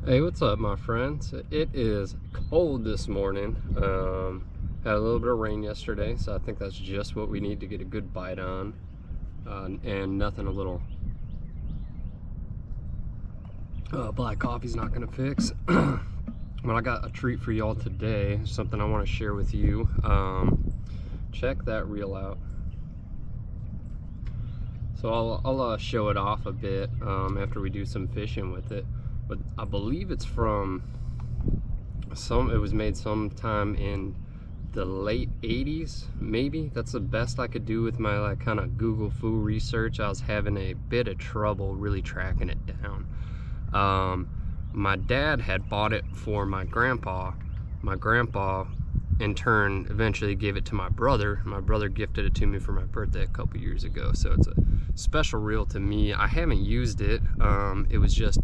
Hey, what's up, my friends? It is cold this morning. Had a little bit of rain yesterday, so I think that's just what we need to get a good bite on, and nothing a little black coffee's not gonna fix. But I got a treat for y'all today, something I want to share with you. Check that reel out. So I'll show it off a bit after we do some fishing with it. But I believe it's from it was made sometime in the late 80s, maybe. That's the best I could do with my kind of Google foo research. I was having a bit of trouble really tracking it down. My dad had bought it for my grandpa. My grandpa in turn eventually gave it to my brother. My brother gifted it to me for my birthday a couple years ago, so it's a special reel to me. I haven't used it. It was just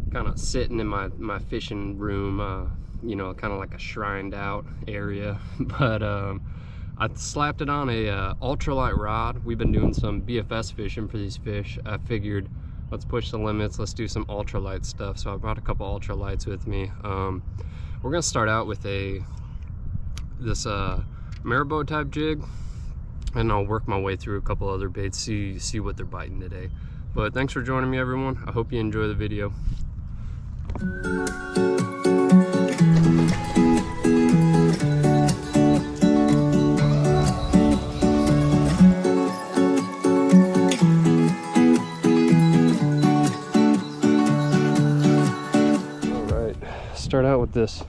kind of sitting in my fishing room, you know, kind of like a shrined out area. But I slapped it on a ultralight rod. We've been doing some BFS fishing for these fish. I figured, let's push the limits, let's do some ultralight stuff. So I brought a couple ultralights with me. We're gonna start out with this Maribou type jig, and I'll work my way through a couple other baits, see what they're biting today. But thanks for joining me, everyone. I hope you enjoy the video. Start out with this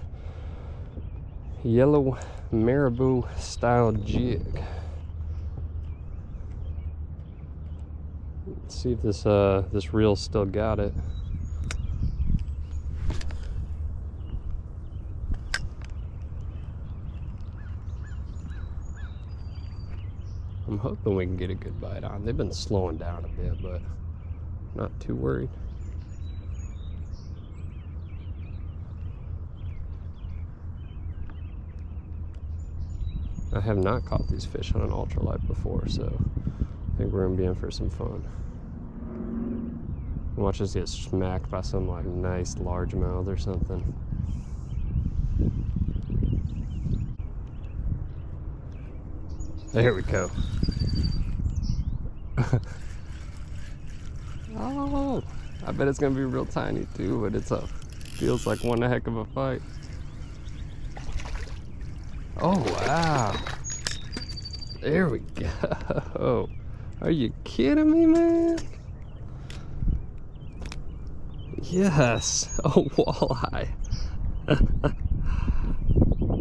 yellow Maribou style jig. Let's see if this reel's still got it. I'm hoping we can get a good bite on. They've been slowing down a bit, but not too worried. I have not caught these fish on an ultralight before, so I think we're gonna be in for some fun. Watch us get smacked by some like nice largemouth or something. There we go. Oh, I bet it's gonna be real tiny too, but feels like one heck of a fight. Oh wow, there we go. Are you kidding me, man? Yes. Oh, walleye.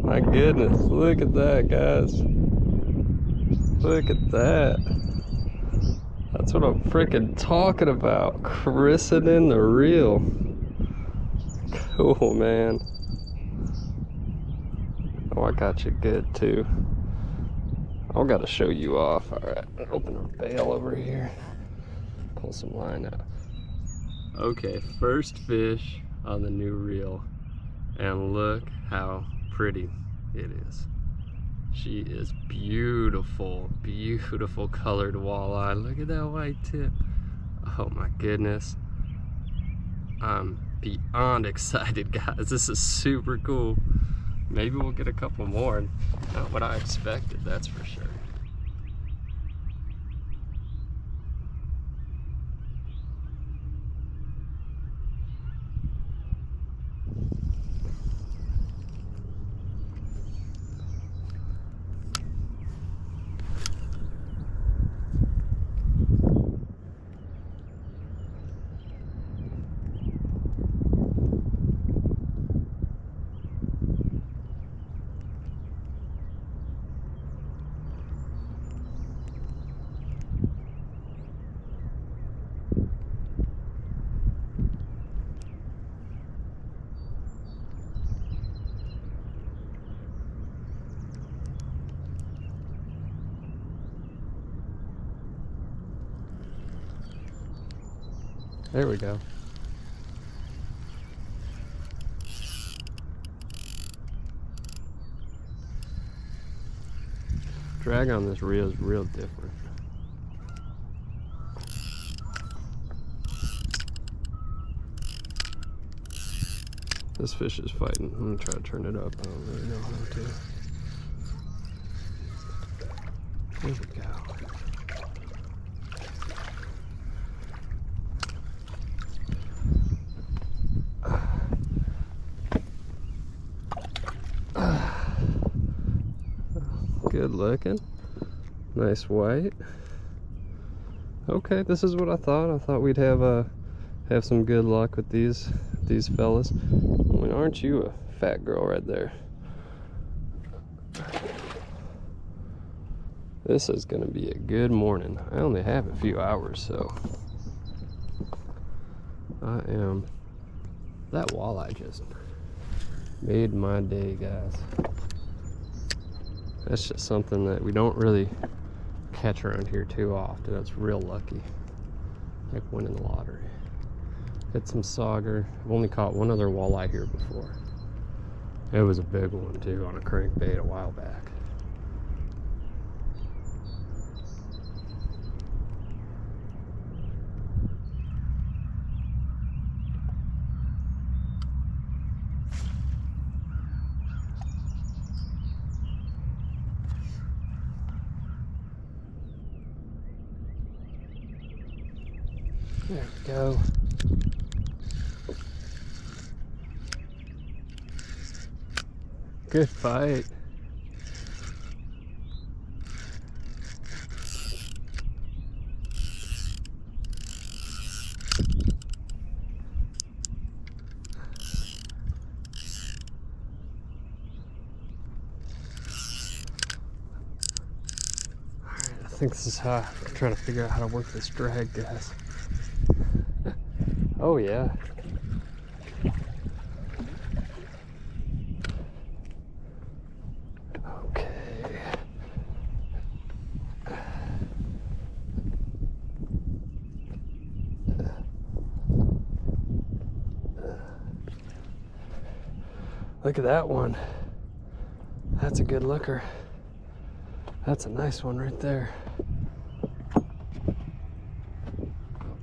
My goodness, look at that, guys. Look at that. That's what I'm freaking talking about. Christening the reel. Cool, man. Oh, I got you good too. I've got to show you off. All right, open our bail over here. Pull some line out. Okay, first fish on the new reel, and look how pretty it is. She is beautiful, beautiful colored walleye. Look at that white tip. Oh my goodness. I'm beyond excited, guys. This is super cool. Maybe we'll get a couple more. Not what I expected, that's for sure. There we go. Drag on this reel is real different. This fish is fighting. I'm gonna try to turn it up. I don't really know how to. There we go. Good looking. Nice white. Okay, this is what I thought. I thought we'd have some good luck with these fellas. I mean, aren't you a fat girl right there? This is gonna be a good morning. I only have a few hours, so that walleye just made my day, guys. That's just something that we don't really catch around here too often. That's real lucky, like winning the lottery. Hit some sauger. I've only caught one other walleye here before. It was a big one too, on a crankbait a while back. There we go. Good fight. Alright, I think this is how I'm trying to figure out how to work this drag, guys. Oh yeah. Okay. Look at that one. That's a good looker. That's a nice one right there.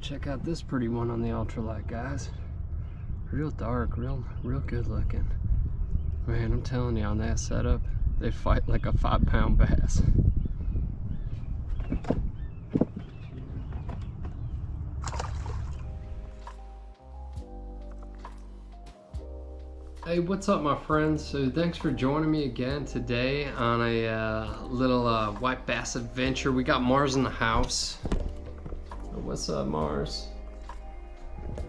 Check out this pretty one on the ultralight, guys. Real dark, real good looking. Man, I'm telling you, on that setup, they fight like a 5-pound bass. Hey, what's up, my friends? So thanks for joining me again today on a little white bass adventure. We got Mars in the house. What's up, Mars?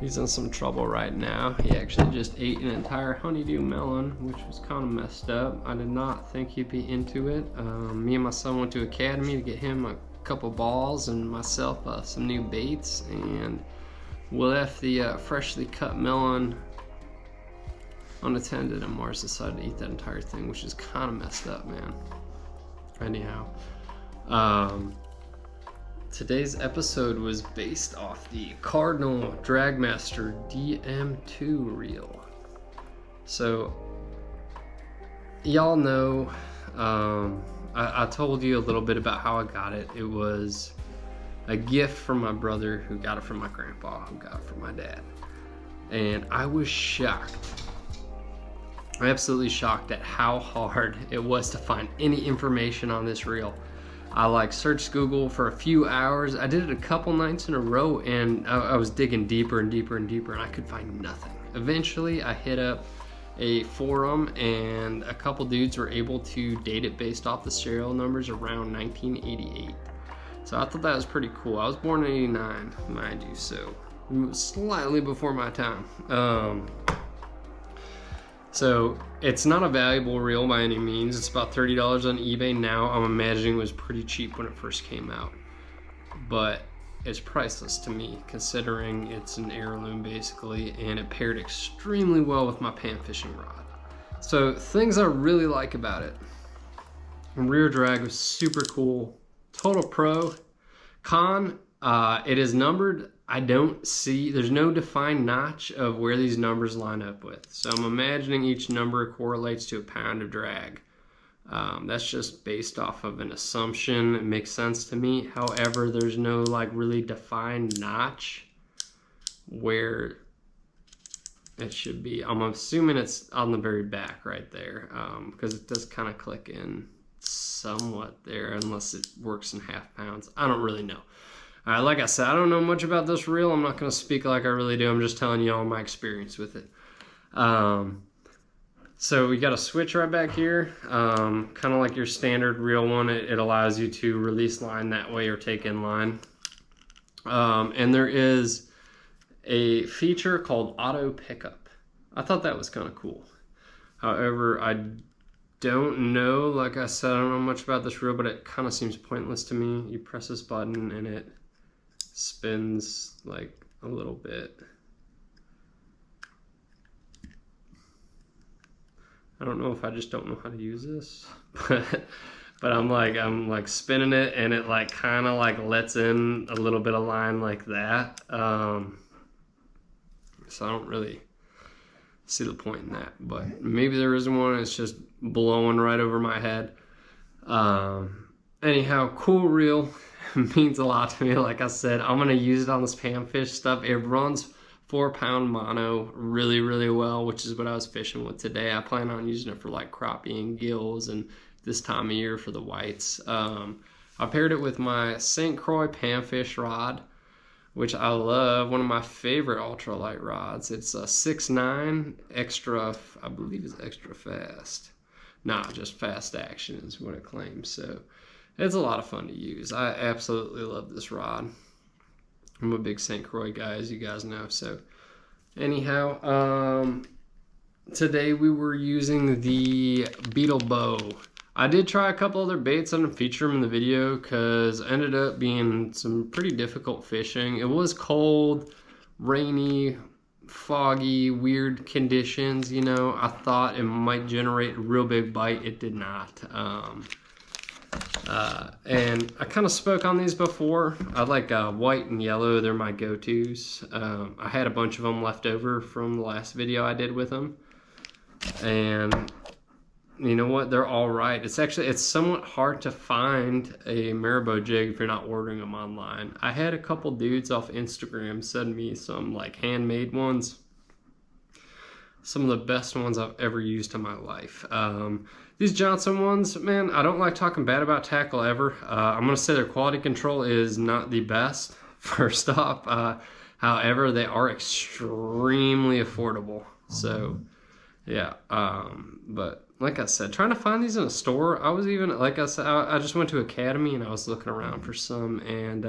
He's in some trouble right now. He actually just ate an entire honeydew melon, which was kind of messed up. I did not think he'd be into it. Me and my son went to Academy to get him a couple balls and myself some new baits, and we left the freshly cut melon unattended, and Mars decided to eat that entire thing, which is kind of messed up, man. Anyhow, today's episode was based off the Cardinal Dragmaster DM2 reel. So, y'all know, I told you a little bit about how I got it. It was a gift from my brother, who got it from my grandpa, who got it from my dad. And I was shocked. Absolutely shocked at how hard it was to find any information on this reel. I searched Google for a few hours. I did it a couple nights in a row, and I was digging deeper and deeper and deeper, and I could find nothing. Eventually, I hit up a forum, and a couple dudes were able to date it based off the serial numbers around 1988. So I thought that was pretty cool. I was born in 89, mind you, so slightly before my time. So it's not a valuable reel by any means. It's about $30 on eBay now. I'm imagining it was pretty cheap when it first came out, but it's priceless to me, considering it's an heirloom basically, and it paired extremely well with my pan fishing rod. So things I really like about it: rear drag was super cool. Total pro. Con, it is numbered. I don't see, there's no defined notch of where these numbers line up with. So I'm imagining each number correlates to a pound of drag. That's just based off of an assumption. It makes sense to me. However, there's no really defined notch where it should be. I'm assuming it's on the very back right there, because it does kind of click in somewhat there, unless it works in half pounds. I don't really know. All right, like I said, I don't know much about this reel. I'm not going to speak like I really do. I'm just telling you all my experience with it. So we got a switch right back here, kind of like your standard reel one. It allows you to release line that way or take in line. And there is a feature called auto pickup. I thought that was kind of cool. However, I don't know, like I said, I don't know much about this reel, but it kind of seems pointless to me. You press this button and it spins like a little bit. I don't know if I just don't know how to use this, but I'm like spinning it and it like kind of like lets in a little bit of line like that. So I don't really see the point in that, but maybe there isn't one. It's just blowing right over my head. Anyhow, cool reel. Means a lot to me. Like I said, I'm gonna use it on this panfish stuff. It runs 4-pound mono really, really well, which is what I was fishing with today. I plan on using it for like crappie and gills and this time of year for the whites. I paired it with my St Croix Panfish Rod, which I love, one of my favorite ultralight rods. It's a 6'9", extra, I believe it's extra fast. Nah, just fast action is what it claims. So it's a lot of fun to use. I absolutely love this rod. I'm a big St. Croix guy, as you guys know. So anyhow, today we were using the Beetle bow. I did try a couple other baits. I didn't feature them in the video because it ended up being some pretty difficult fishing. It was cold, rainy, foggy, weird conditions. You know, I thought it might generate a real big bite. It did not. And I kind of spoke on these before. I like white and yellow. They're my go-tos. I had a bunch of them left over from the last video I did with them. And you know what? They're all right. It's somewhat hard to find a Maribou jig if you're not ordering them online. I had a couple dudes off Instagram send me some like handmade ones. Some of the best ones I've ever used in my life. These Johnson ones, man, I don't like talking bad about tackle ever. I'm going to say their quality control is not the best, first off. However, they are extremely affordable. So, yeah. But like I said, trying to find these in a store, I was even, like I said, I just went to Academy and I was looking around for some. And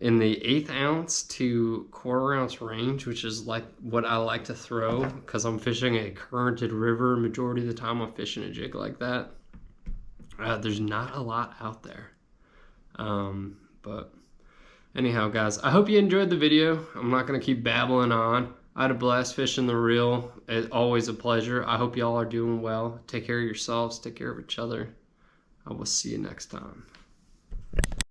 in the 1/8 ounce to 1/4 ounce range, which is like what I like to throw because I'm fishing a currented river majority of the time. I'm fishing a jig like that. There's not a lot out there. But anyhow, guys, I hope you enjoyed the video. I'm not going to keep babbling on. I had a blast fishing the reel. It's always a pleasure. I hope y'all are doing well. Take care of yourselves. Take care of each other. I will see you next time.